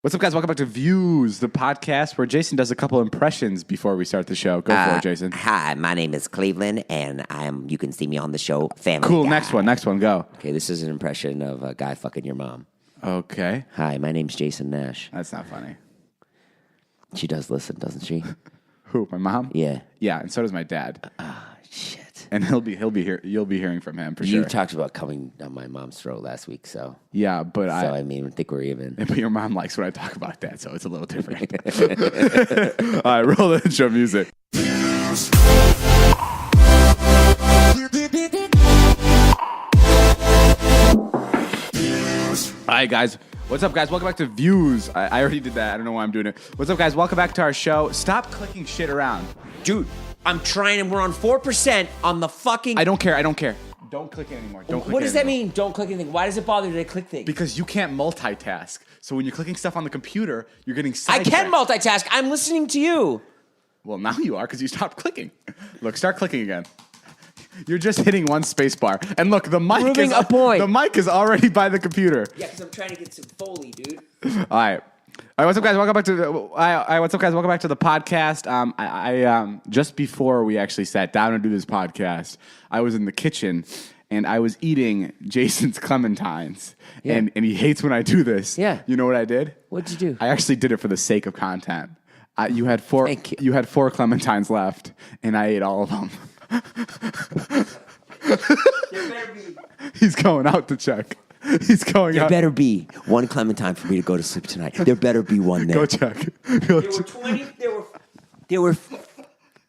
What's up, guys? Welcome back to Views, the podcast where Jason does a couple impressions before we start the show. Go for it, Jason. Hi, my name is Cleveland, and you can see me on the show Family Cool, Guy. next one, go. Okay, this is an impression of a guy fucking your mom. Okay. Hi, my name's Jason Nash. That's not funny. She does listen, doesn't she? Who, my mom? Yeah. Yeah, and so does my dad. Shit. And he'll be here. You'll be hearing from him for You sure. talked about coming down my mom's throat last week, so. Yeah, but I think we're even. But your mom likes when I talk about that, so it's a little different. All right, roll the intro music. All right, guys. What's up, guys? Welcome back to Views. I already did that. I don't know why I'm doing it. What's up, guys? Welcome back to our show. Stop clicking shit around. Dude, I'm trying, and we're on 4% on the fucking. I don't care. Don't click it anymore. What does that mean? Don't click anything. Why does it bother you to click things? Because you can't multitask. So when you're clicking stuff on the computer, you're getting sidetracked. I can multitask. I'm listening to you. Well, now you are because you stopped clicking. Look, start clicking again. You're just hitting one space bar. And look, the mic Proving a point. The mic is already by the computer. Yeah, because I'm trying to get some Foley, dude. All right, what's up, guys? Welcome back to the podcast. I just before we actually sat down to do this podcast, I was in the kitchen and I was eating Jason's clementines. Yeah. And he hates when I do this. Yeah. You know what I did? What'd you do? I actually did it for the sake of content. You had four clementines left, and I ate all of them. He's going out to check. He's going There out. better be one clementine for me to go to sleep tonight. There better be one there. Go check. There were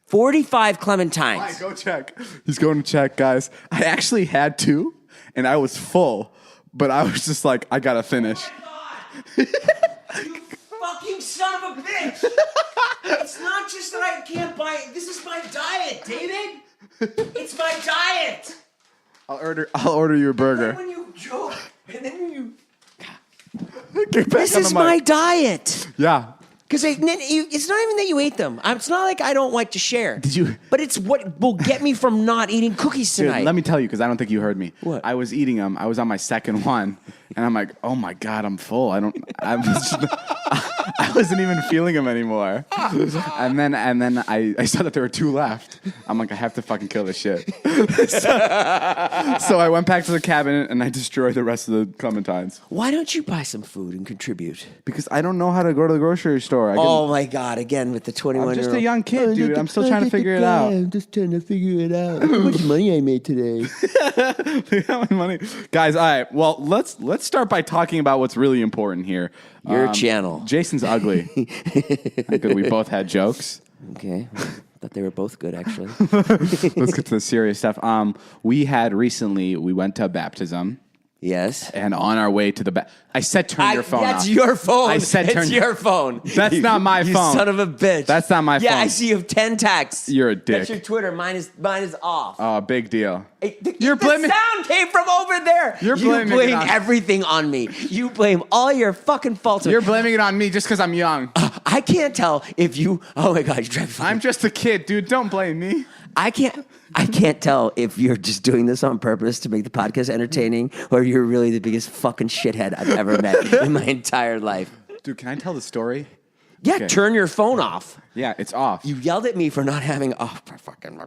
45 clementines. All right, go check. He's going to check, guys. I actually had two, and I was full, but I was just like, I gotta finish. You fucking son of a bitch! It's not just that I can't buy it. This is my diet, David. It's my diet. I'll order you a burger. And then when you joke, and then when you. Get back This on the is mic. my diet. Yeah. Because it's not even that you ate them. It's not like I don't like to share. Did you? But it's what will get me from not eating cookies tonight. Dude, let me tell you, because I don't think you heard me. What? I was eating them. I was on my second one, and I'm like, oh my God, I'm full. I wasn't even feeling them anymore. And then I saw that there were two left. I'm like, I have to fucking kill this shit. So I went back to the cabinet and I destroyed the rest of the clementines. Why don't you buy some food and contribute? Because I don't know how to go to the grocery store. Oh my God! Again with the 21-year-old. I'm just a young kid, dude. I'm still trying to figure it out. I'm just trying to figure it out. How much money I made today? How much money, guys? All right. Well, let's start by talking about what's really important here. Your channel. Jason's ugly. Good. We both had jokes. Okay. Thought they were both good, actually. Let's get to the serious stuff. We went to a baptism. Yes. And on our way to the I said turn your phone off. That's your phone. I said turn your phone. That's not my phone. You son of a bitch. That's not my phone. Yeah, I see you have 10 texts. You're a dick. That's your Twitter. Mine is off. Oh, big deal. You're blaming. The sound came from over there. You blame everything on me. You blame all your fucking faults. You're blaming it on me just because I'm young. I can't tell if you. Oh my God, you're driving. I'm just a kid, dude. Don't blame me. I can't tell if you're just doing this on purpose to make the podcast entertaining or you're really the biggest fucking shithead I've ever met in my entire life. Dude, can I tell the story? Yeah, Okay. Turn your phone off. Yeah, it's off. You yelled at me for not having. Oh, fucking.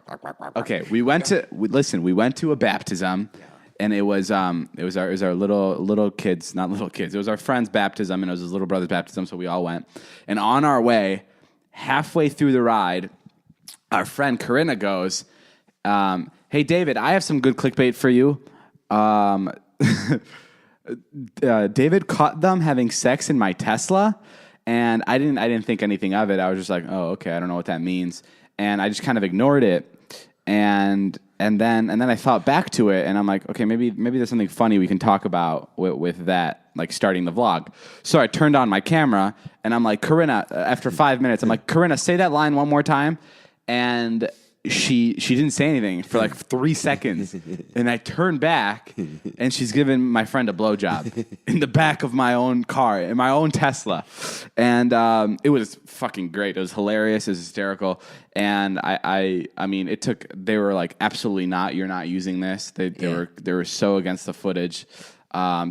Okay, we went to a baptism, and it was our little kids, not little kids. It was our friend's baptism, and it was his little brother's baptism. So we all went, and on our way, halfway through the ride, our friend Corinna goes, "Hey David, I have some good clickbait for you. David caught them having sex in my Tesla." And I didn't think anything of it. I was just like, oh, okay, I don't know what that means. And I just kind of ignored it. And then I thought back to it, and I'm like, okay, maybe there's something funny we can talk about with that, like starting the vlog. So I turned on my camera, and I'm like, Corinna, after 5 minutes, I'm like, Corinna, say that line one more time. And she didn't say anything for like 3 seconds. And I turned back, and she's giving my friend a blowjob in the back of my own car, in my own Tesla. And it was fucking great. It was hilarious. It was hysterical. And I mean, they were like, absolutely not. You're not using this. They were so against the footage.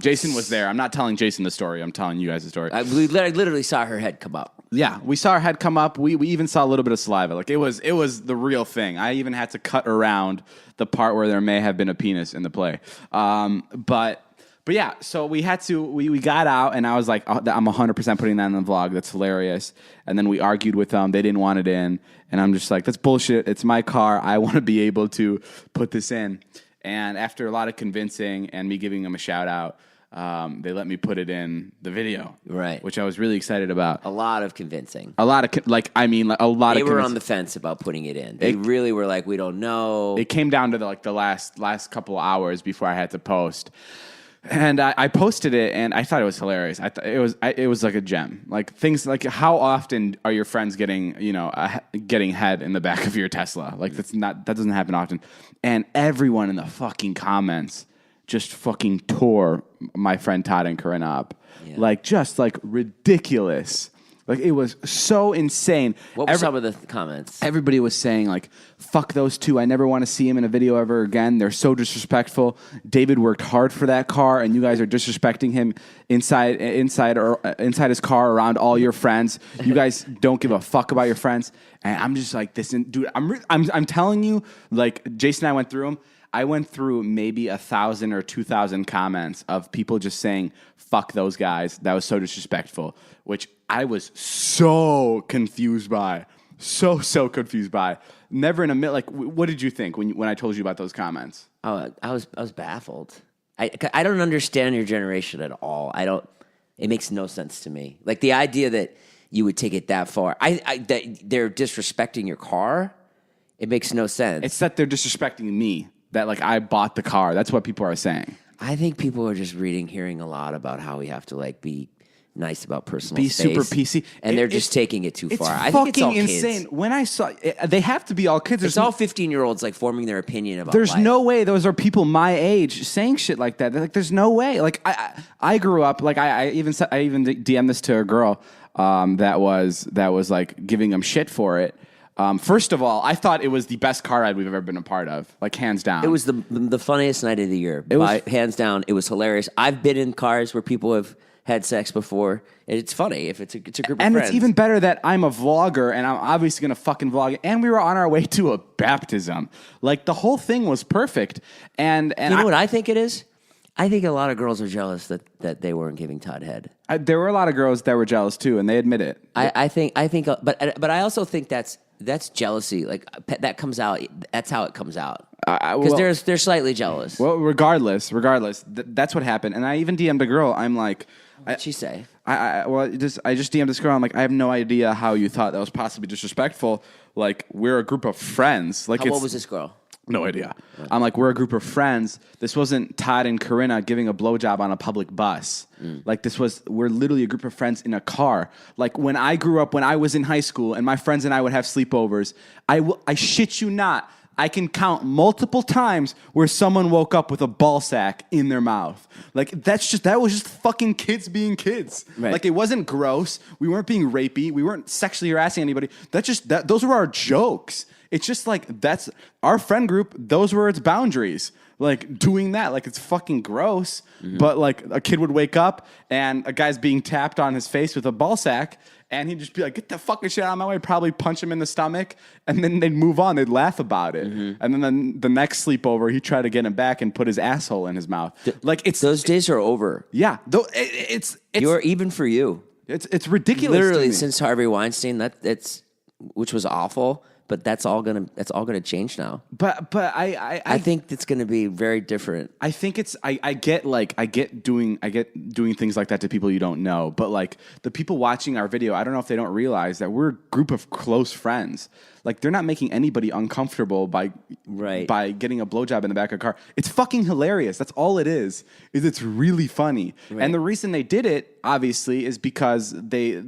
Jason was there. I'm not telling Jason the story. I'm telling you guys the story. I literally saw her head come up. Yeah, we saw her head come up. We even saw a little bit of saliva. Like it was the real thing. I even had to cut around the part where there may have been a penis in the play. But yeah, so we got out, and I was like, I'm 100% putting that in the vlog. That's hilarious. And then we argued with them. They didn't want it in, and I'm just like, that's bullshit. It's my car. I want to be able to put this in. And after a lot of convincing and me giving them a shout out, they let me put it in the video, right? Which I was really excited about. A lot of convincing. A lot of a lot. They were on the fence about putting it in. They really were like, we don't know. It came down to the last couple of hours before I had to post. And I posted it, and I thought it was hilarious. I thought it was like a gem. Like things like, how often are your friends getting getting head in the back of your Tesla? Like that doesn't happen often. And everyone in the fucking comments just fucking tore my friend Todd and Corinna up, just ridiculous. Like, it was so insane. What were some of the comments? Everybody was saying, like, fuck those two. I never want to see him in a video ever again. They're so disrespectful. David worked hard for that car, and you guys are disrespecting him inside his car around all your friends. You guys don't give a fuck about your friends. And I'm just like, dude, I'm telling you, like, Jason and I went through them. I went through maybe 1,000 or 2,000 comments of people just saying, fuck those guys. That was so disrespectful, which I was so confused by. So confused by. Never in a minute. Like, what did you think when I told you about those comments? Oh, I was baffled. I don't understand your generation at all. It makes no sense to me. Like, the idea that you would take it that far. That they're disrespecting your car, it makes no sense. It's that they're disrespecting me. That, like, I bought the car. That's what people are saying. I think people are just hearing a lot about how we have to, like, be nice about personal be space. Super PC. And they're just taking it too far. I think it's all insane. Kids. When I saw they have to be all kids. It's all 15-year-olds, like, forming their opinion about There's life. no way those are people my age saying shit like that. Like, there's no way. Like, I grew up, like, I even DM'd this to a girl that was like giving them shit for it. First of all, I thought it was the best car ride we've ever been a part of, like, hands down. It was the funniest night of the year. Hands down, it was hilarious. I've been in cars where people have had sex before, and it's funny if it's a group of friends. And it's even better that I'm a vlogger, and I'm obviously going to fucking vlog it. And we were on our way to a baptism. Like, the whole thing was perfect. And you know what I think it is? I think a lot of girls are jealous that they weren't giving Todd head. There were a lot of girls that were jealous too, and they admit it. I think, but I also think that's jealousy. Like, that comes out. That's how it comes out. Because they're slightly jealous. Well, regardless, that's what happened. And I even DM'd a girl. I'm like, what'd she say? I just DM'd this girl. I'm like, I have no idea how you thought that was possibly disrespectful. Like, we're a group of friends. Like, how old was this girl? No idea. I'm like, we're a group of friends. This wasn't Todd and Corinna giving a blowjob on a public bus. Like, we're literally a group of friends in a car. Like, when I grew up, when I was in high school, and my friends and I would have sleepovers, I shit you not, I can count multiple times where someone woke up with a ball sack in their mouth. Like, that was just fucking kids being kids. Right. Like, it wasn't gross. We weren't being rapey. We weren't sexually harassing anybody. Those were our jokes. It's just like, that's our friend group. Those were its boundaries. Like, doing that, like, it's fucking gross. Mm-hmm. But, like, a kid would wake up and a guy's being tapped on his face with a ball sack, and he'd just be like, get the fucking shit out of my way, probably punch him in the stomach, and then they'd move on. They'd laugh about it. Mm-hmm. And then the next sleepover, he'd try to get him back and put his asshole in his mouth. Those days are over. Yeah. It's even for you. It's ridiculous. Literally, since Harvey Weinstein, which was awful. But that's all gonna change now. But I think it's gonna be very different. I think I get doing things like that to people you don't know. But, like, the people watching our video, I don't know if they don't realize that we're a group of close friends. Like, they're not making anybody uncomfortable by getting a blowjob in the back of a car. It's fucking hilarious. That's all it is it's really funny. Right. And the reason they did it, obviously, is because they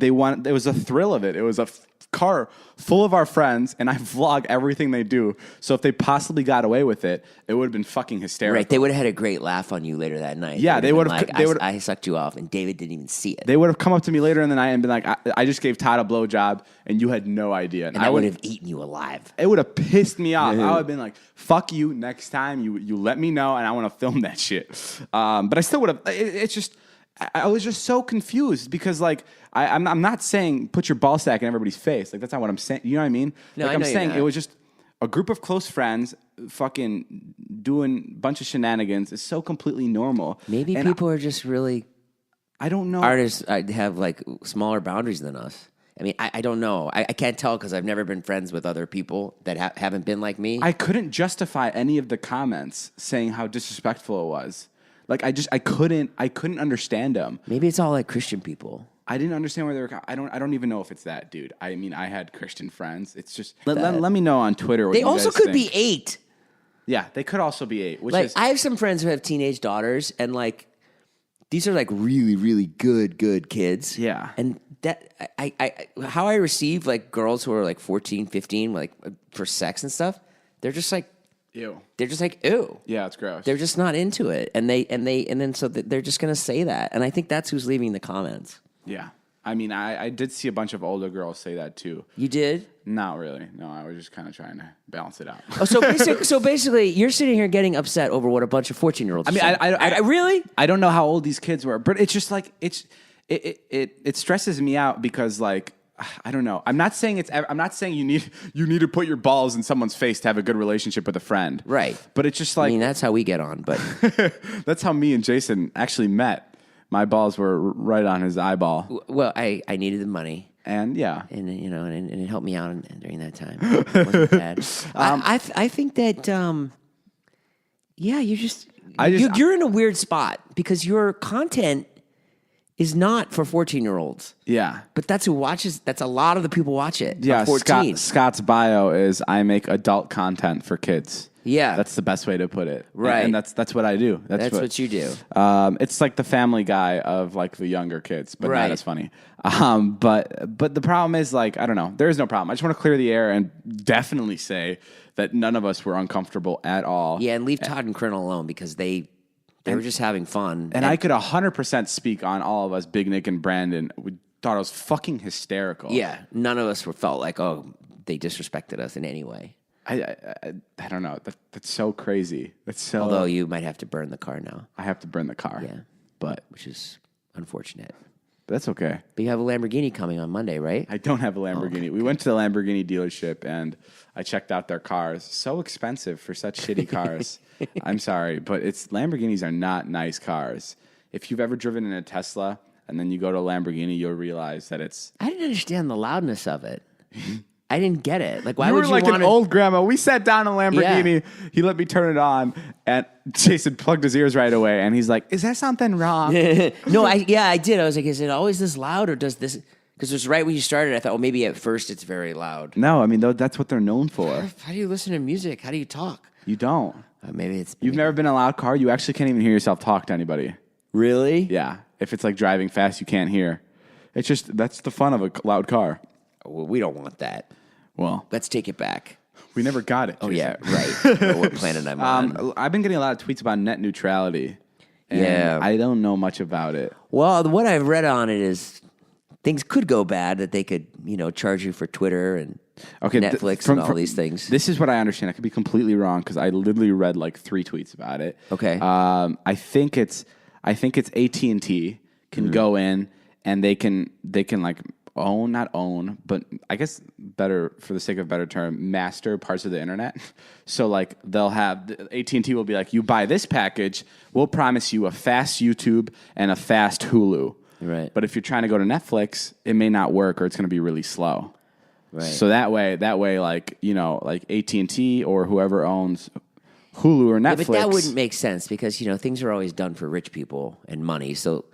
want. It was a thrill of it. It was a car full of our friends, and I vlog everything they do. So if they possibly got away with it, it would have been fucking hysterical. Right? They would have had a great laugh on you later that night. Yeah, they would have. Like, I sucked you off, and David didn't even see it. They would have come up to me later in the night and been like, "I just gave Todd a blowjob, and you had no idea." And that would would have eaten you alive. It would have pissed me off. I would have been like, fuck you, next time you let me know and I want to film that shit. But I still would have, it's just, I was just so confused because like, I'm not saying put your ball sack in everybody's face. Like that's not what I'm saying. You know what I mean? No, like I know I'm you're saying not. it was just a group of close friends fucking doing a bunch of shenanigans. It's so completely normal. Maybe And people are just really I don't know. artists have like smaller boundaries than us. I mean, I don't know. I can't tell because I've never been friends with other people that haven't been like me. I couldn't justify any of the comments saying how disrespectful it was. Like I couldn't understand them. Maybe it's all like Christian people. I didn't understand where they were. I don't even know if it's that, dude. I mean, I had Christian friends. It's just let me know on Twitter. What They you also guys could think. be 8. Yeah, they could also be 8. Which Like is I have some friends who have teenage daughters, and like these are like really, really good kids. Yeah. And that I how I receive like girls who are like 14, 15, like for sex and stuff, they're just like ew. they're just like ew. Yeah, it's gross. They're just not into it, and then so they're just gonna say that, and I think that's who's leaving the comments. Yeah. I mean, I did see a bunch of older girls say that too. You did? Not really. No, I was just kind of trying to balance it out. Oh, so basically, you're sitting here getting upset over what a bunch of 14-year-olds. I mean, I really. I don't know how old these kids were, but it's just like it stresses me out because like I don't know. I'm not saying you need to put your balls in someone's face to have a good relationship with a friend. Right. But it's just I like mean, that's how we get on, but that's how me and Jason actually met. My balls were right on his eyeball. well, I needed the money. And yeah. And and it helped me out during that time. It wasn't bad. I think that yeah, you're in a weird spot because your content is not for 14-year-olds. Yeah. But that's who watches. That's a lot of the people watch it. Yeah. 14. Scott's bio is I make adult content for kids. Yeah. That's the best way to put it. Right. And that's what I do. That's what you do. It's like the Family Guy of like the younger kids, but Right. not as funny. But the problem is like, I don't know. There is no problem. I just want to clear the air and definitely say that none of us were uncomfortable at all. Yeah, and leave Todd and Colonel alone because they were just having fun. And I could 100% speak on all of us, Big Nick and Brandon. We thought it was fucking hysterical. Yeah, none of us felt like, oh, they disrespected us in any way. I don't know. That's so crazy. That's so. Although you might have to burn the car now. I have to burn the car. Yeah. But Which is unfortunate. that's okay. But you have a Lamborghini coming on Monday, right? I don't have a Lamborghini. We went to the Lamborghini dealership and I checked out their cars. So expensive for such shitty cars. I'm sorry, but Lamborghinis are not nice cars. If you've ever driven in a Tesla and then you go to a Lamborghini, you'll realize that it's. I didn't understand the loudness of it. I didn't get it. Like, why You would were you like want an old grandma. We sat down in a Lamborghini. Yeah. He let me turn it on, and Jason plugged his ears right away. And he's like, "Is there something wrong?" No, I did. I was like, is it always this loud, or does this? Because it was right when you started. I thought, well, maybe at first it's very loud. No, I mean that's what they're known for. How do you listen to music? How do you talk? You don't. Maybe You've never been in a loud car. You actually can't even hear yourself talk to anybody. Really? Yeah. If it's like driving fast, you can't hear. It's just that's the fun of a loud car. Well, we don't want that. Well, Let's take it back. we never got it. Oh, Jason. yeah, right. What planet I'm on. I've been getting a lot of tweets about net neutrality. And Yeah. I don't know much about it. Well, what I've read on it is things could go bad, that they could, charge you for Twitter and Netflix and all these things. This is what I understand. I could be completely wrong because I literally read like 3 tweets about it. Okay. I think it's AT&T can go in and they can like not own, but I guess better for the sake of a better term, master parts of the internet. So like they'll have AT&T will be like, you buy this package, we'll promise you a fast YouTube and a fast Hulu. Right. But if you're trying to go to Netflix, it may not work or it's going to be really slow. Right. So that way, like like AT&T or whoever owns Hulu or Netflix. Yeah, but that wouldn't make sense because, things are always done for rich people and money. So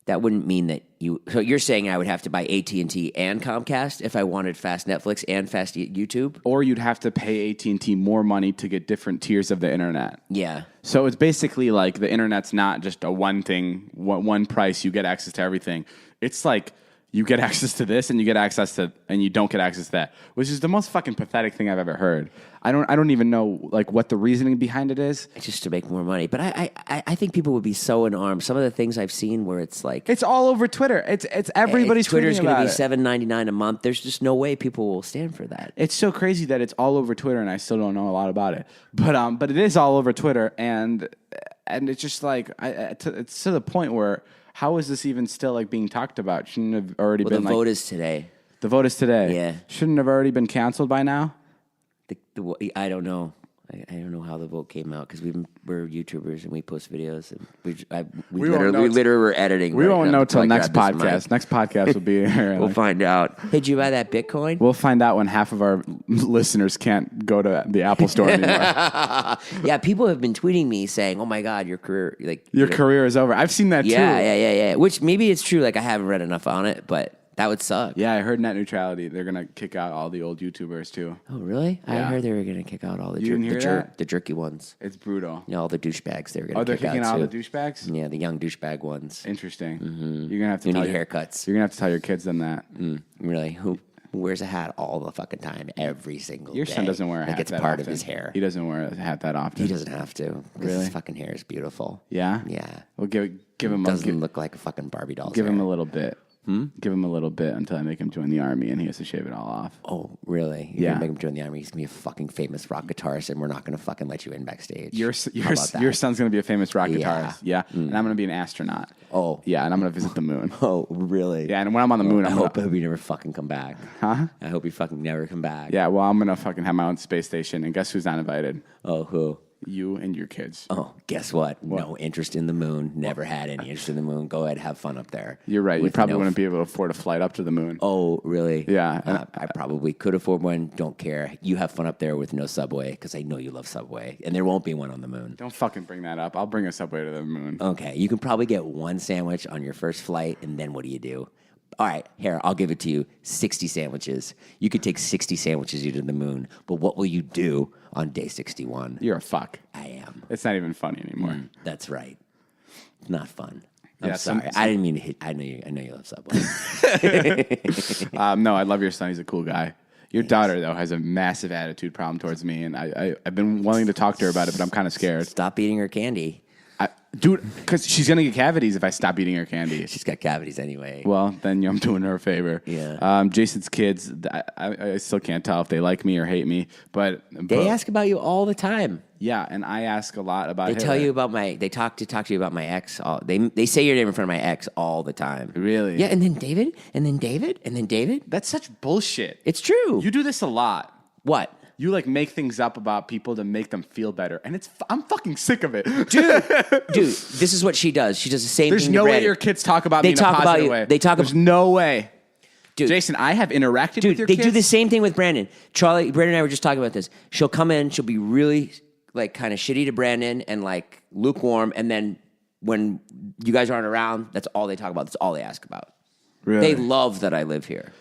that wouldn't mean that so you're saying I would have to buy AT&T and Comcast if I wanted fast Netflix and fast YouTube? Or you'd have to pay AT&T more money to get different tiers of the internet. Yeah. So it's basically like the internet's not just a one thing, one price, you get access to everything. It's like you get access to this and you don't get access to that, which is the most fucking pathetic thing I've ever heard. I don't even know like what the reasoning behind it is. It's just to make more money. But I think people would be so in arms. Some of the things I've seen where it's like it's all over Twitter. It's everybody's Twitter's going to be $7.99 a month. There's just no way people will stand for that. It's so crazy that it's all over Twitter, and I still don't know a lot about it. But it is all over Twitter, and it's just like it's to the point where how is this even still like being talked about? Shouldn't have already been. The vote is today. The vote is today. Yeah. Shouldn't have already been canceled by now. I don't know. I don't know how the vote came out because we're YouTubers and we post videos and we literally were editing. We won't know till next podcast. Next podcast will be here. We'll find out. Hey, did you buy that Bitcoin? We'll find out when half of our listeners can't go to the Apple Store anymore. Yeah, people have been tweeting me saying, "Oh my God, your career career is over." I've seen that too. Yeah. Which maybe it's true. Like I haven't read enough on it, but. That would suck. Yeah, I heard net neutrality. They're gonna kick out all the old YouTubers too. Oh, really? Yeah. I heard they were gonna kick out all the the jerky ones. It's brutal. Yeah, all the douchebags they were gonna. Oh, they're kick kicking out all the douchebags. Yeah, the young douchebag ones. Interesting. Mm-hmm. You're gonna have to need haircuts. You're gonna have to tell your kids then that. Really? Who wears a hat all the fucking time, every single day? Your son doesn't wear a hat. Like it's that part often. of his hair. He doesn't wear a hat that often. He doesn't have to. Really? His fucking hair is beautiful. Yeah. Yeah. Well, give him. Doesn't look like a fucking Barbie doll. Give him a little bit. Give him a little bit until I make him join the army and he has to shave it all off. Oh, really? You're gonna make him join the army. He's gonna be a fucking famous rock guitarist, and we're not gonna fucking let you in backstage. Your son's gonna be a famous rock guitarist. Yeah. And I'm gonna be an astronaut. Oh. Yeah, and I'm gonna visit the moon. Oh, really? Yeah, and when I'm on the moon, I hope you never fucking come back. Huh? I hope you fucking never come back. Yeah, well, I'm gonna fucking have my own space station, and guess who's not invited? Oh, who? You and your kids. Oh, guess what? No interest in the moon. Never had any interest in the moon. Go ahead, have fun up there. You're right. You probably wouldn't be able to afford a flight up to the moon. Oh, really? Yeah. I probably could afford one. Don't care. You have fun up there with no subway because I know you love Subway, and there won't be one on the moon. Don't fucking bring that up. I'll bring a Subway to the moon. Okay. You can probably get one sandwich on your first flight, and then what do? All right, here, I'll give it to you. 60 sandwiches. You could take 60 sandwiches to the moon, but what will you do on day 61? You're a fuck. I am. It's not even funny anymore. That's right. It's not fun. I'm Yeah, sorry. I didn't mean to hit. I know you love Subway. No, I love your son. He's a cool guy. Your daughter, though, has a massive attitude problem towards me, and I've been wanting to talk to her about it, but I'm kind of scared. Stop eating her candy. Dude, because she's going to get cavities if I stop eating her candy. She's got cavities anyway. Well, then I'm doing her a favor. Yeah. Jason's kids, I still can't tell if they like me or hate me, but they ask about you all the time. Yeah, and I ask a lot about. They tell you about they talk to you about my ex. They say your name in front of my ex all the time. Really? Yeah, and then David, and then David, and then David. That's such bullshit. It's true. You do this a lot. What? You like make things up about people to make them feel better, and I'm fucking sick of it, dude. This is what she does. She does the same There's thing. There's no to way your kids talk about me in a positive about you. way. They talk. There's no way. Dude, Jason, I have interacted with your kids. kids. They do the same thing with Brandon. Brandon and I were just talking about this. She'll come in, she'll be really like kind of shitty to Brandon and like lukewarm, and then when you guys aren't around, that's all they talk about. That's all they ask about. Really? They love that I live here.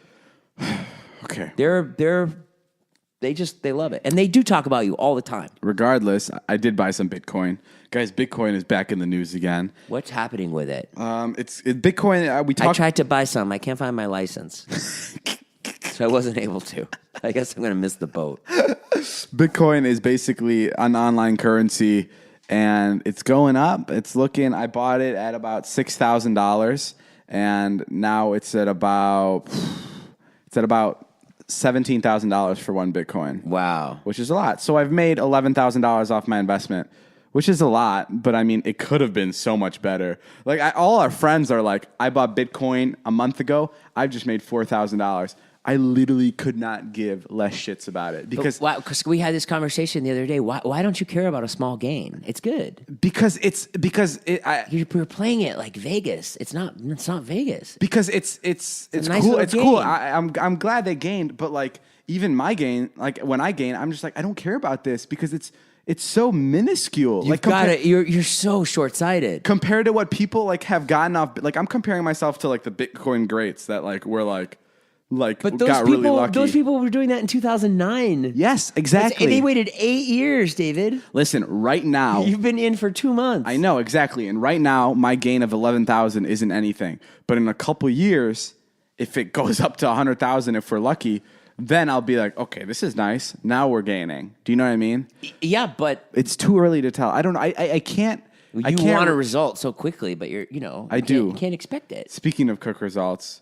Okay. They love it. And they do talk about you all the time. Regardless, I did buy some Bitcoin. Guys, Bitcoin is back in the news again. What's happening with it? It's Bitcoin. I tried to buy some. I can't find my license. So I wasn't able to. I guess I'm going to miss the boat. Bitcoin is basically an online currency, and it's going up. I bought it at about $6,000, and now it's at about $17,000 for one Bitcoin. Wow. Which is a lot. So I've made $11,000 off my investment, which is a lot, but I mean, it could have been so much better. Like, all our friends are like, I bought Bitcoin a month ago. I've just made $4,000. I literally could not give less shits about it because we had this conversation the other day. Why don't you care about a small gain? It's good because you're playing it like Vegas. It's not Vegas because it's nice cool. It's game. cool. I'm glad they gained, but like even my gain, like when I gain, I'm just like I don't care about this because it's so minuscule. You're so short-sighted compared to what people like have gotten off. Like I'm comparing myself to like the Bitcoin greats that like were like. But really lucky. Those people were doing that in 2009. Yes, exactly. They waited 8 years, David. Listen, right now... You've been in for 2 months. I know, exactly. And right now, my gain of $11,000 isn't anything. But in a couple years, if it goes up to 100,000, if we're lucky, then I'll be like, okay, this is nice. Now we're gaining. Do you know what I mean? Yeah, but it's too early to tell. I don't know. I can't. You want a result so quickly, but you can't expect it. Speaking of quick results,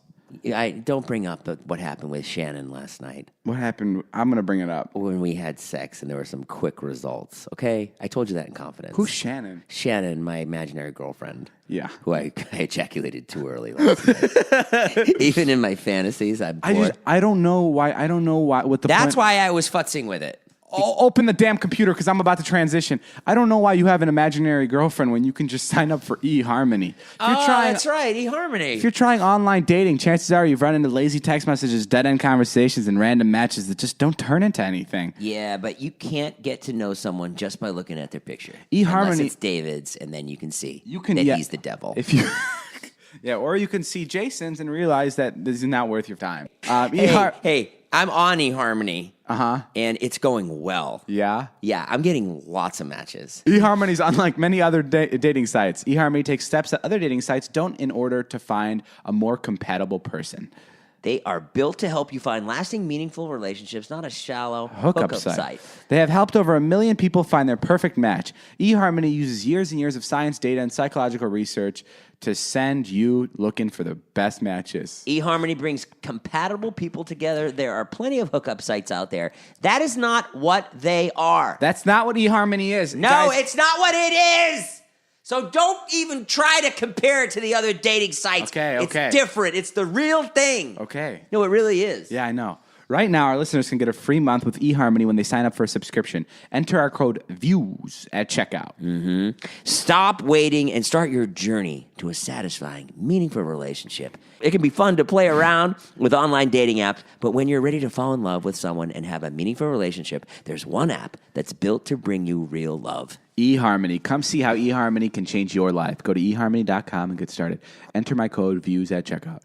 I don't bring up what happened with Shannon last night. What happened? I'm gonna bring it up. When we had sex and there were some quick results. Okay, I told you that in confidence. Who's Shannon? Shannon, my imaginary girlfriend. Yeah, who I ejaculated too early last night. Even in my fantasies, I don't know why. I don't know why. What the? That's why I was futzing with it. Open the damn computer because I'm about to transition. I don't know why you have an imaginary girlfriend when you can just sign up for eHarmony. That's right, eHarmony. If you're trying online dating, chances are you've run into lazy text messages, dead-end conversations, and random matches that just don't turn into anything. Yeah, but you can't get to know someone just by looking at their picture. eHarmony, unless it's David's, and then you can see that he's the devil. If you... Yeah, or you can see Jason's and realize that this is not worth your time. Hey, I'm on eHarmony. Uh-huh. And it's going well. Yeah? Yeah, I'm getting lots of matches. eHarmony's unlike many other dating sites. eHarmony takes steps that other dating sites don't in order to find a more compatible person. They are built to help you find lasting, meaningful relationships, not a shallow hookup site. They have helped over 1 million people find their perfect match. eHarmony uses years and years of science, data, and psychological research to send you looking for the best matches. eHarmony brings compatible people together. There are plenty of hookup sites out there. That is not what they are. That's not what eHarmony is. No, guys, it's not what it is. So don't even try to compare it to the other dating sites. Okay. It's different. It's the real thing. Okay. No, it really is. Yeah, I know. Right now, our listeners can get a free month with eHarmony when they sign up for a subscription. Enter our code VIEWS at checkout. Mm-hmm. Stop waiting and start your journey to a satisfying, meaningful relationship. It can be fun to play around with online dating apps, but when you're ready to fall in love with someone and have a meaningful relationship, there's one app that's built to bring you real love. eHarmony. Come see how eHarmony can change your life. Go to eHarmony.com and get started. Enter my code VIEWS at checkout.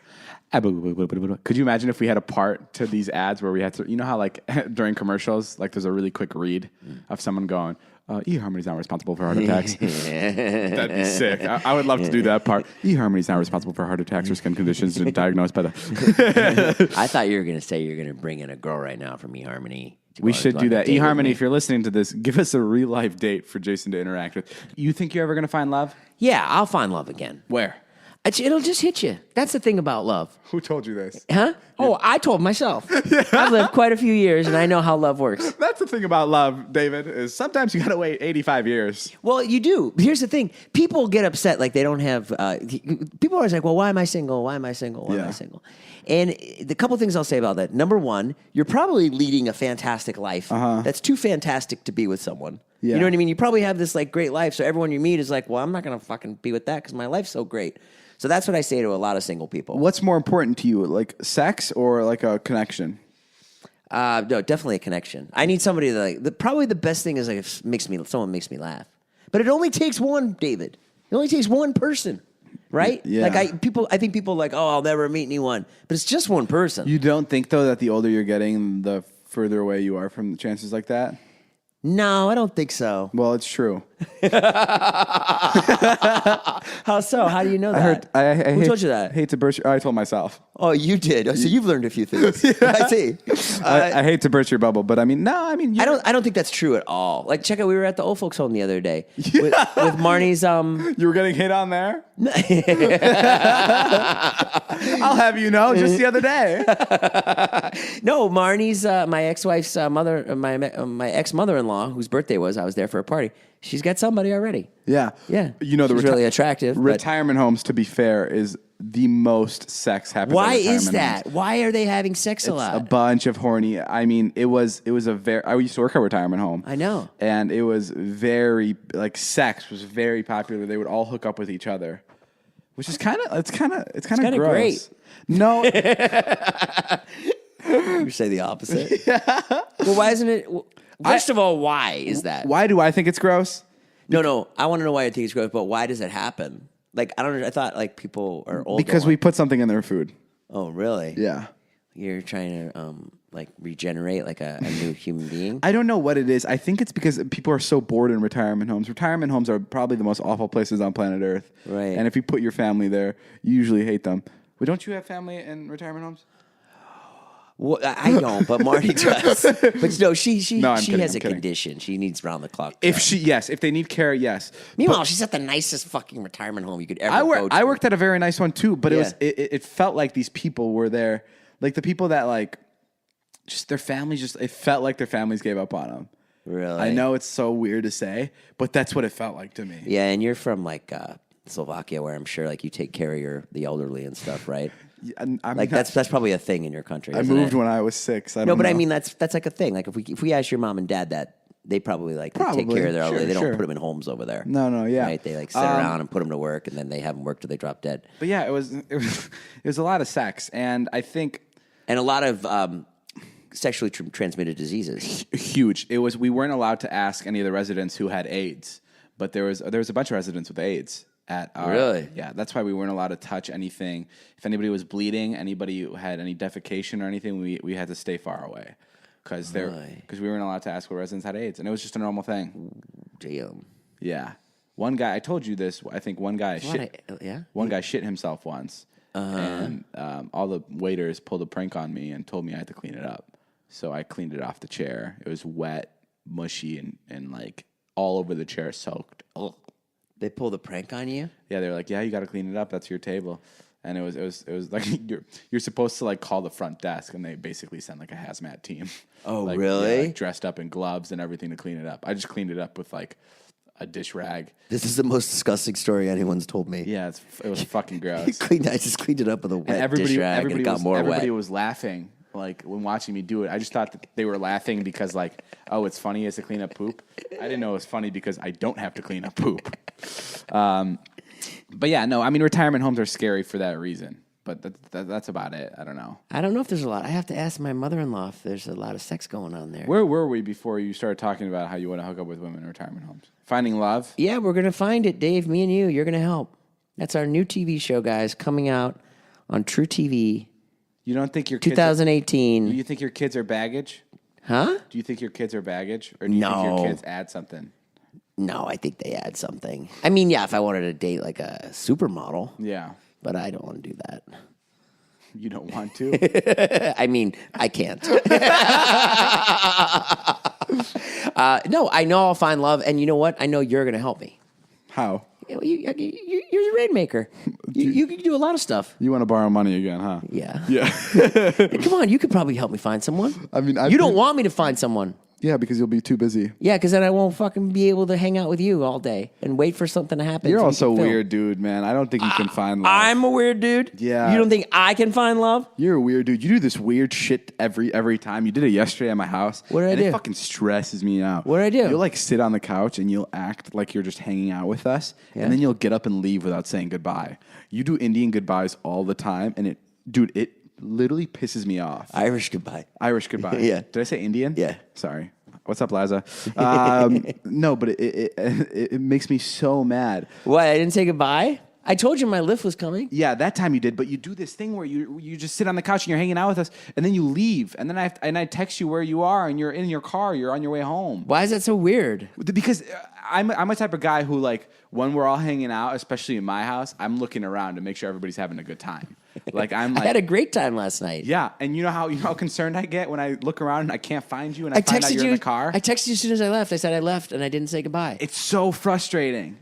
Could you imagine if we had a part to these ads where we had to, you know how like during commercials, like there's a really quick read of someone going, eHarmony's not responsible for heart attacks. That'd be sick. I would love to do that part. eHarmony's not responsible for heart attacks or skin conditions diagnosed by the... I thought you were going to say you're going to bring in a girl right now from eHarmony. We should do that. eHarmony, if you're listening to this, give us a real life date for Jason to interact with. You think you're ever going to find love? Yeah, I'll find love again. Where? It'll just hit you. That's the thing about love. Who told you this? Huh? Yeah. Oh, I told myself. I've lived quite a few years, and I know how love works. That's the thing about love, David, is sometimes you got to wait 85 years. Well, you do. Here's the thing. People get upset like they don't have... people are always like, well, why am I single? Why am I single? Why am I single? And the couple things I'll say about that. Number one, you're probably leading a fantastic life. That's too fantastic to be with someone. Yeah. You know what I mean? You probably have this like great life, so everyone you meet is like, well, I'm not going to fucking be with that because my life's so great. So that's what I say to a lot of single people. What's more important to you, like sex or like a connection? No, definitely a connection. I need somebody that probably the best thing is like if someone makes me laugh. But it only takes one, David. It only takes one person, right? Yeah. Like I think people are like, oh, I'll never meet anyone. But it's just one person. You don't think though that the older you're getting, the further away you are from the chances like that? No, I don't think so. Well, it's true. How so? How do you know that? Who told you that? Hate to burst. I told myself. Oh, you did. So you've learned a few things. I see. I hate to burst your bubble, but I mean, no. I mean, I don't think that's true at all. Like, check out. We were at the old folks' home the other day with Marnie's. You were getting hit on there. I'll have you know, just the other day. No, Marnie's my ex-wife's mother, my ex-mother-in-law, whose birthday was. I was there for a party. She's got somebody already. Yeah. You know, she's really attractive. Retirement homes, to be fair, is the most sex happens. Why is that? Homes. Why are they having sex a lot? A bunch of horny. I mean, it was a very. I used to work at a retirement home. I know, and it was very like sex was very popular. They would all hook up with each other, which is kind of gross. Great. No, you say the opposite. Yeah. Well, why isn't it? First of all, why is that? Why do I think it's gross? No. I want to know why I think it's gross, but why does it happen? Like, I don't know. I thought like people are older. Because we put something in their food. Oh, really? Yeah. You're trying to like regenerate like a new human being? I don't know what it is. I think it's because people are so bored in retirement homes. Retirement homes are probably the most awful places on planet Earth. Right. And if you put your family there, you usually hate them. But don't you have family in retirement homes? Well, I don't, but Marty does. But no, she kidding, has I'm a kidding. condition. She needs round the clock. If they need care, yes. Meanwhile, she's at the nicest fucking retirement home you could ever go to. I worked at a very nice one too, but Yeah. it felt like these people were there, like the people that like, just their families. It felt like their families gave up on them. Really? I know it's so weird to say, but that's what it felt like to me. Yeah, and you're from like Slovakia, where I'm sure like you take care of the elderly and stuff, right? I'm Like that's probably a thing in your country. I isn't moved it? when I was 6. No, but I mean that's like a thing. Like if we ask your mom and dad that, they probably like take care of their elderly. They don't put them in homes over there. No, yeah. Right? They like sit around and put them to work, and then they have them work till they drop dead. But yeah, it was a lot of sex, and I think And a lot of sexually transmitted diseases. huge. We weren't allowed to ask any of the residents who had AIDS, but there was a bunch of residents with AIDS at our. Really? Yeah, that's why we weren't allowed to touch anything. If anybody was bleeding, anybody who had any defecation or anything, we had to stay far away because we weren't allowed to ask what residents had AIDS, and it was just a normal thing. Damn. Yeah, one guy. I told you this. I think one guy One guy shit himself once, and all the waiters pulled a prank on me and told me I had to clean it up. So I cleaned it off the chair. It was wet, mushy, and like all over the chair, soaked. Ugh. They pulled a prank on you? Yeah, they're like, yeah, you got to clean it up. That's your table. And it was like you're supposed to like call the front desk, and they basically send like a hazmat team. Oh, like, really? Yeah, like, dressed up in gloves and everything to clean it up. I just cleaned it up with like a dish rag. This is the most disgusting story anyone's told me. Yeah, it was fucking gross. I just cleaned it up with a wet dish rag, and it got more wet. Everybody was laughing. Like when watching me do it, I just thought that they were laughing because like, oh, it's funny as to clean up poop. I didn't know it was funny because I don't have to clean up poop. But yeah, no, I mean retirement homes are scary for that reason. But that's about it. I don't know. I don't know if there's a lot. I have to ask my mother-in-law if there's a lot of sex going on there. Where were we before you started talking about how you want to hook up with women in retirement homes? Finding love? Yeah, we're gonna find it, Dave. Me and you. You're gonna help. That's our new TV show, guys, coming out on True TV. You don't think your kids 2018. Do you think your kids are baggage? Huh? Do you think your kids are baggage? Or do you think your kids add something? No, I think they add something. I mean, yeah, if I wanted to date like a supermodel. Yeah. But I don't want to do that. You don't want to? I mean, I can't. No, I know I'll find love. And you know what? I know you're going to help me. How? You're the rainmaker. You can do a lot of stuff. You want to borrow money again, huh? Yeah. Yeah. Hey, come on, you could probably help me find someone. I mean, you don't want me to find someone. Yeah, because you'll be too busy. Yeah, because then I won't fucking be able to hang out with you all day and wait for something to happen. You're so also we a can film. weird dude, man. I don't think you can find love. I'm a weird dude? Yeah. You don't think I can find love? You're a weird dude. You do this weird shit every time. You did it yesterday at my house. What did I do? It fucking stresses me out. What did I do? You'll like sit on the couch and you'll act like you're just hanging out with us, and then you'll get up and leave without saying goodbye. You do Indian goodbyes all the time, and it literally pisses me off. Irish goodbye. Irish goodbye. Yeah. Did I say Indian? Yeah. Sorry. What's up, Liza? No, but it makes me so mad. What, I didn't say goodbye? I told you my lift was coming. Yeah, that time you did, but you do this thing where you just sit on the couch and you're hanging out with us, and then you leave, and then I text you where you are, and you're in your car, you're on your way home. Why is that so weird? Because I'm a type of guy who, like, when we're all hanging out, especially in my house, I'm looking around to make sure everybody's having a good time. Like I had a great time last night. Yeah, and you know how concerned I get when I look around and I can't find you, and I find out you're in the car. I texted you as soon as I left. I said I left and I didn't say goodbye. It's so frustrating.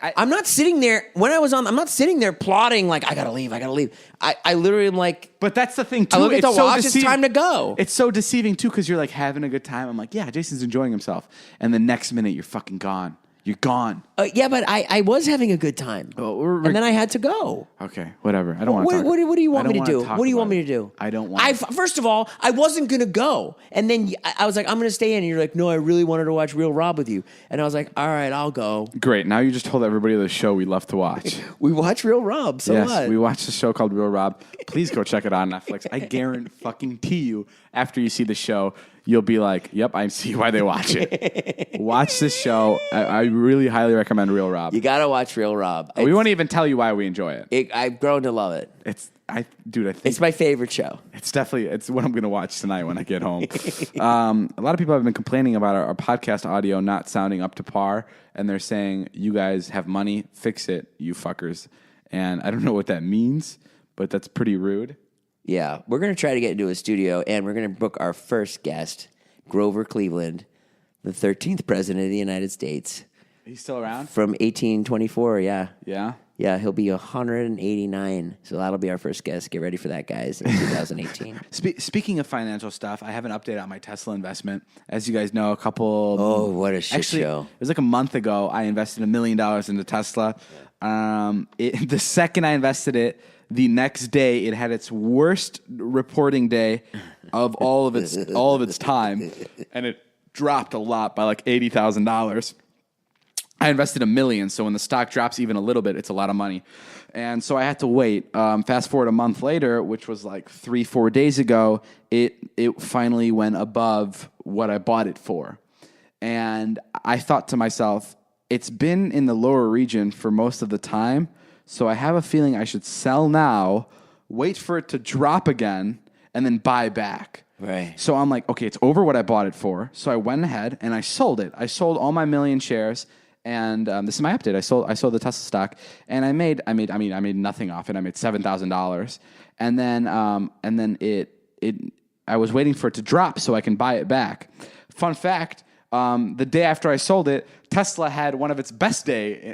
I'm not sitting there I'm not sitting there plotting like I gotta leave. I literally am like. But that's the thing too. I look at the watch. It's time to go. It's so deceiving too because you're like having a good time. I'm like, yeah, Jason's enjoying himself, and the next minute you're fucking gone. You're gone. Yeah, but I was having a good time. And then I had to go. Okay, whatever. I don't want to talk. What do you want me to do? What do you want me to do? I don't want First of all, I wasn't going to go. And then I was like, I'm going to stay in. And you're like, no, I really wanted to watch Real Rob with you. And I was like, all right, I'll go. Great. Now you just told everybody the show we love to watch. We watch Real Rob. So yes, what? We watched a show called Real Rob. Please go check it out on Netflix. I guarantee you, after you see the show, you'll be like, yep, I see why they watch it. Watch this show. I really highly recommend Real Rob. You got to watch Real Rob. We won't even tell you why we enjoy it. I've grown to love it. I think it's my favorite show. It's what I'm going to watch tonight when I get home. A lot of people have been complaining about our podcast audio not sounding up to par, and they're saying, you guys have money, fix it, you fuckers. And I don't know what that means, but that's pretty rude. Yeah, we're going to try to get into a studio, and we're going to book our first guest, Grover Cleveland, the 13th president of the United States. He's still around? From 1824, yeah. Yeah? Yeah, he'll be 189. So that'll be our first guest. Get ready for that, guys, in 2018. Speaking of financial stuff, I have an update on my Tesla investment. As you guys know, a couple... Oh, what a shit show. It was like a month ago, I invested $1 million into Tesla. The second I invested it, the next day, it had its worst reporting day of all of its time, and it dropped a lot by like $80,000. I invested $1 million, so when the stock drops even a little bit, it's a lot of money. And so I had to wait. Fast forward a month later, which was like 3-4 days ago, it finally went above what I bought it for. And I thought to myself, it's been in the lower region for most of the time, so I have a feeling I should sell now, wait for it to drop again, and then buy back. Right. So I'm like, okay, it's over what I bought it for. So I went ahead and I sold it. I sold all my million shares. And this is my update. I sold the Tesla stock, and I made nothing off it. I made $7,000, and then I was waiting for it to drop so I can buy it back. Fun fact: the day after I sold it, Tesla had one of its best days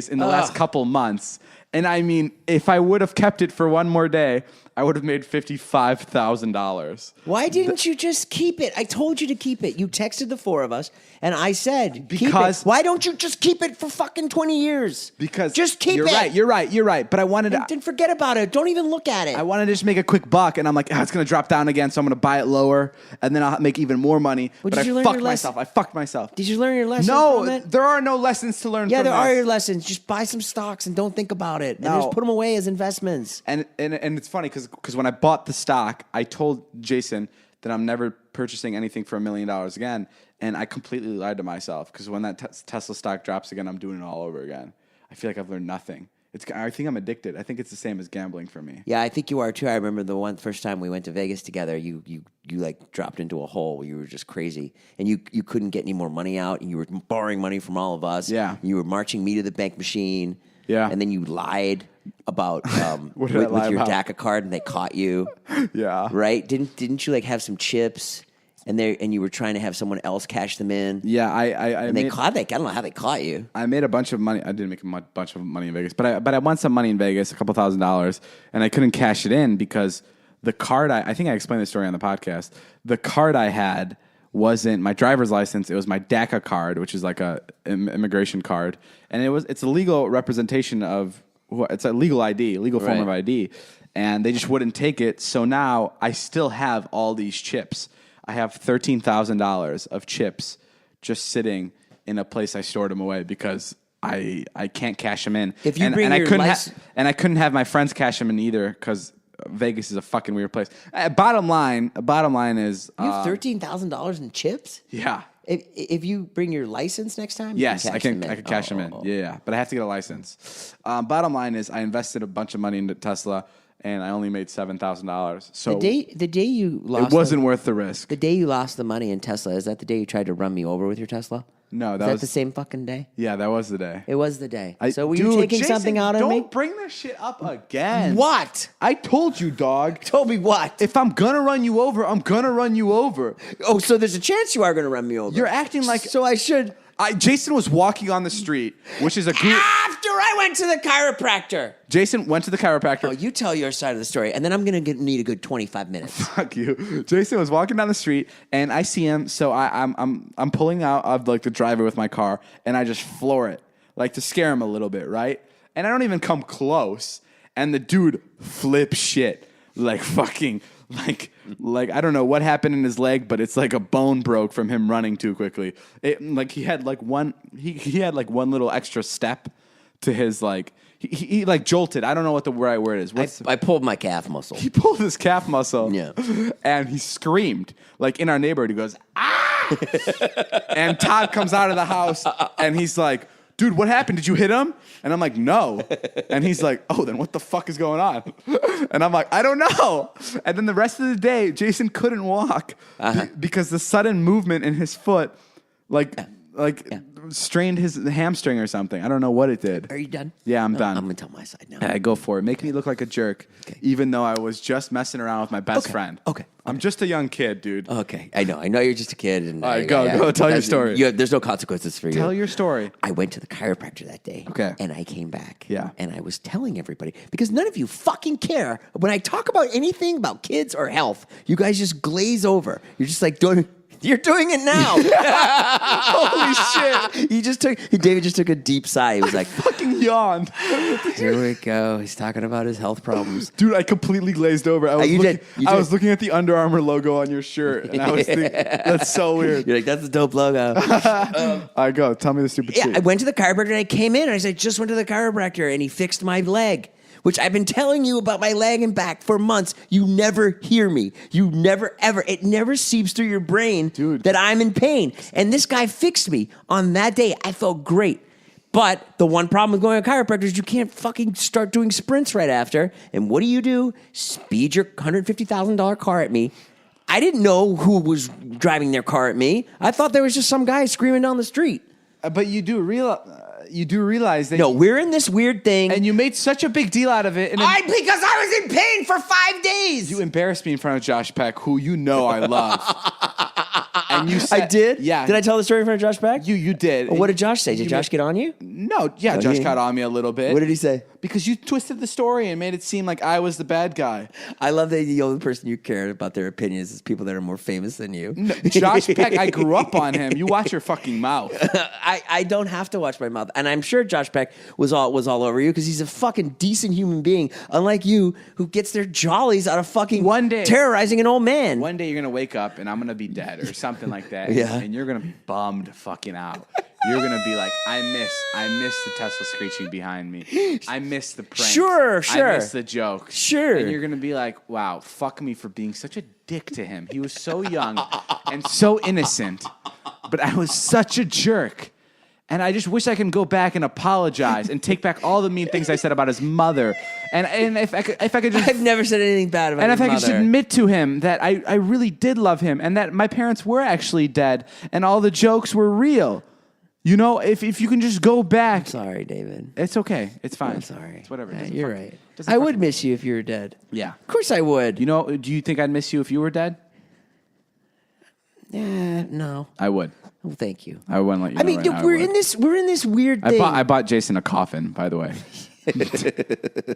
in the last couple months. And I mean, if I would have kept it for one more day, I would have made $55,000. Why didn't you just keep it? I told you to keep it. You texted the four of us, and I said, because keep it. Why don't you just keep it for fucking 20 years? Because just keep it. You're right. But I wanted to... Then forget about it. Don't even look at it. I wanted to just make a quick buck, and I'm like, it's going to drop down again, so I'm going to buy it lower, and then I'll make even more money. Well, but I fucked myself. Did you learn your lesson from it? There are no lessons to learn from there this. are your lessons. Just buy some stocks and don't think about it. And just put them away as investments. And it's funny because when I bought the stock, I told Jason that I'm never purchasing anything for $1 million again, and I completely lied to myself because when that Tesla stock drops again, I'm doing it all over again. I feel like I've learned nothing. I think I'm addicted. I think it's the same as gambling for me. Yeah, I think you are too. I remember the first time we went to Vegas together, you like dropped into a hole where you were just crazy, and you couldn't get any more money out, and you were borrowing money from all of us. Yeah, and you were marching me to the bank machine. Yeah, and then you lied about with your about? DACA card, and they caught you. Yeah, right? Didn't you like have some chips? And you were trying to have someone else cash them in. Yeah, they caught. I don't know how they caught you. I made a bunch of money. I didn't make a bunch of money in Vegas, but I won some money in Vegas, a couple $1,000s, and I couldn't cash it in because the card. I think I explained this story on the podcast. The card I had wasn't my driver's license. It was my DACA card, which is like a immigration card, and it's a legal representation of. It's a legal ID, legal form of ID, and they just wouldn't take it. So now I still have all these chips. I have $13,000 of chips just sitting in a place I stored them away because I can't cash them in. If you bring your license, and I couldn't have my friends cash them in either because Vegas is a fucking weird place. Bottom line is you have $13,000 in chips. Yeah. If you bring your license next time, yes, I can cash them in. Yeah, but I have to get a license. Bottom line is I invested a bunch of money into Tesla. And I only made $7,000. So the day you lost, it wasn't worth the risk. The day you lost the money in Tesla, is that the day you tried to run me over with your Tesla? No, that was the same fucking day. Yeah, that was the day. It was the day. So were you taking Jason, something out on me? Don't bring this shit up again. What? I told you, dog. Told me what? If I'm gonna run you over, I'm gonna run you over. Oh, so there's a chance you are gonna run me over. You're acting like so I should. Jason was walking on the street, which is a good. After I went to the chiropractor. Jason went to the chiropractor. Oh, you tell your side of the story, and then I'm going to need a good 25 minutes. Fuck you. Jason was walking down the street, and I see him, so I'm pulling out of like the driveway with my car, and I just floor it, like to scare him a little bit, right? And I don't even come close, and the dude flips shit, like fucking. Like I don't know what happened in his leg, but it's like a bone broke from him running too quickly. He had like one little extra step to his like he like jolted. I don't know what the right word is. I pulled my calf muscle. He pulled his calf muscle. Yeah, and he screamed like in our neighborhood. He goes ah, and Todd comes out of the house and he's like, dude, what happened? Did you hit him? And I'm like, no. And he's like, oh, then what the fuck is going on? And I'm like, I don't know. And then the rest of the day, Jason couldn't walk because the sudden movement in his foot, strained his hamstring or something. I don't know what it did. Are you done? Yeah, I'm done. I'm going to tell my side now. All right, go for it. Make me look like a jerk, even though I was just messing around with my best friend. Okay. I'm just a young kid, dude. Okay. I know you're just a kid. And All right, go. Tell your story. There's no consequences for you. Tell your story. I went to the chiropractor that day. Okay. And I came back. Yeah. And I was telling everybody, because none of you fucking care. When I talk about anything about kids or health, you guys just glaze over. You're just like, you're doing it now. Holy shit. David just took a deep sigh. He was like, Fucking yawned. here we go. He's talking about his health problems. Dude, I completely glazed over. I was looking at the Under Armour logo on your shirt, and I was thinking, that's so weird. You're like, that's a dope logo. All right, go. Tell me the stupid shit. I went to the chiropractor and I came in and I said, just went to the chiropractor and he fixed my leg, which I've been telling you about my leg and back for months. You never hear me. You never, ever. It never seeps through your brain, dude, that I'm in pain. And this guy fixed me on that day. I felt great. But the one problem with going to chiropractor is you can't fucking start doing sprints right after. And what do? Speed your $150,000 car at me. I didn't know who was driving their car at me. I thought there was just some guy screaming down the street. But you do realize that. No, we're in this weird thing. And you made such a big deal out of it. Because I was in pain for 5 days. You embarrassed me in front of Josh Peck, who you know I love. And you said, I did? Yeah. Did I tell the story in front of Josh Peck? You did. Well, what did Josh say? Did Josh get on you? No, yeah, Josh got on me a little bit. What did he say? Because you twisted the story and made it seem like I was the bad guy. I love that the only person you care about their opinions is people that are more famous than you. No, Josh Peck, I grew up on him. You watch your fucking mouth. I don't have to watch my mouth. And I'm sure Josh Peck was all over you because he's a fucking decent human being, unlike you, who gets their jollies out of fucking one day terrorizing an old man. One day you're going to wake up and I'm going to be dead or something like that. Yeah. And you're going to be bummed fucking out. You're going to be like, I miss the Tesla screeching behind me. I miss the prank. Sure. I miss the joke. Sure. And you're going to be like, wow, fuck me for being such a dick to him. He was so young and so innocent, but I was such a jerk. And I just wish I could go back and apologize and take back all the mean things I said about his mother. And if I could just... I've never said anything bad about his mother. And if I could just admit to him that I really did love him and that my parents were actually dead and all the jokes were real. You know, if you can just go back... I'm sorry, David. It's okay. It's fine. I'm sorry. It's whatever. You're right. I would miss you if you were dead. Yeah. Of course I would. You know, do you think I'd miss you if you were dead? Yeah, no. I would. Well, thank you. I wouldn't let you know. I mean, right now, we're in this weird thing. I bought Jason a coffin, by the way.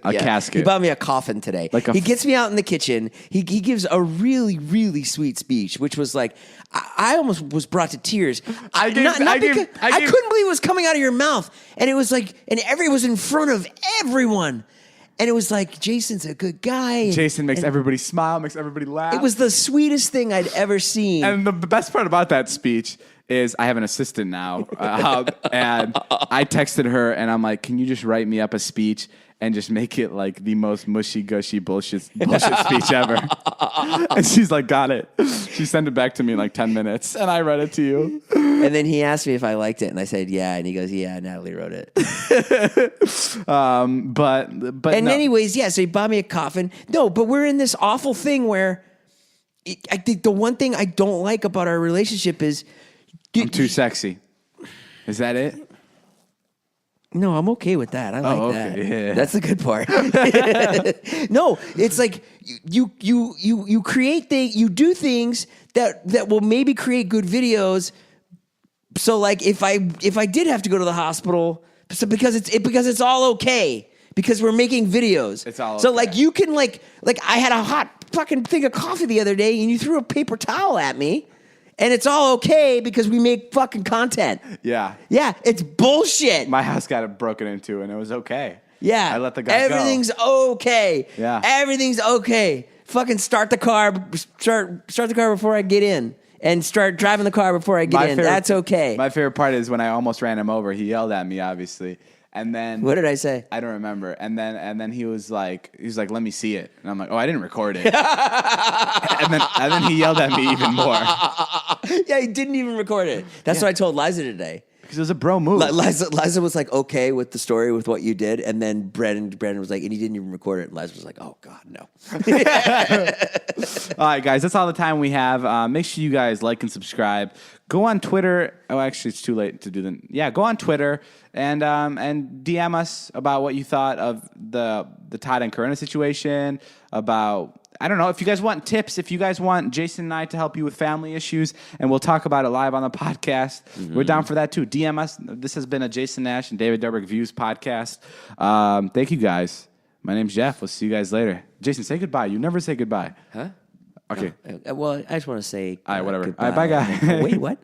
A casket. He bought me a coffin today. He gets me out in the kitchen. He gives a really, really sweet speech, which was like, I almost was brought to tears. I couldn't believe it was coming out of your mouth. And it was like, and it was in front of everyone. And it was like, Jason's a good guy. Jason makes everybody smile, makes everybody laugh. It was the sweetest thing I'd ever seen. And the best part about that speech is I have an assistant now. And I texted her and I'm like, can you just write me up a speech and just make it like the most mushy-gushy bullshit speech ever? And she's like, got it. She sent it back to me in like 10 minutes and I read it to you. And then he asked me if I liked it and I said, yeah. And he goes, yeah, Natalie wrote it. But anyways, yeah, so he bought me a coffin. No, but we're in this awful thing where I think the one thing I don't like about our relationship is... I'm too sexy. Is that it? No, I'm okay with that. I like that. Yeah. That's the good part. No, it's like you create things, you do things that will maybe create good videos. So like if I did have to go to the hospital, so because it's all okay. Because we're making videos. It's all okay. So like you can like I had a hot fucking thing of coffee the other day and you threw a paper towel at me. And it's all okay because we make fucking content. Yeah. Yeah, it's bullshit. My house got broken into and it was okay. Yeah. I let the guy Everything's okay. Yeah. Everything's okay. Fucking start the car before I get in. And start driving the car before I get in. That's okay. My favorite part is when I almost ran him over. He yelled at me, obviously. And then what did I say? I don't remember. And then he was like, let me see it. And I'm like, oh, I didn't record it. and then he yelled at me even more. Yeah, he didn't even record it. That's what I told Liza today. Because it was a bro move. Liza was like, okay with the story, with what you did. And then Brandon was like, and he didn't even record it. And Liza was like, oh, God, no. All right, guys, that's all the time we have. Make sure you guys like and subscribe. Go on Twitter. Oh, actually, it's too late to do the. Yeah, go on Twitter and DM us about what you thought of the Todd and Corinna situation. About, I don't know, if you guys want tips, if you guys want Jason and I to help you with family issues, and we'll talk about it live on the podcast. We're down for that too. DM us. This has been a Jason Nash and David Dobrik Views podcast. Thank you, guys. My name's Jeff. We'll see you guys later. Jason, say goodbye. You never say goodbye. Huh? Okay. Well, I just want to say All right, whatever. goodbye. All right, bye, guys. Wait, what?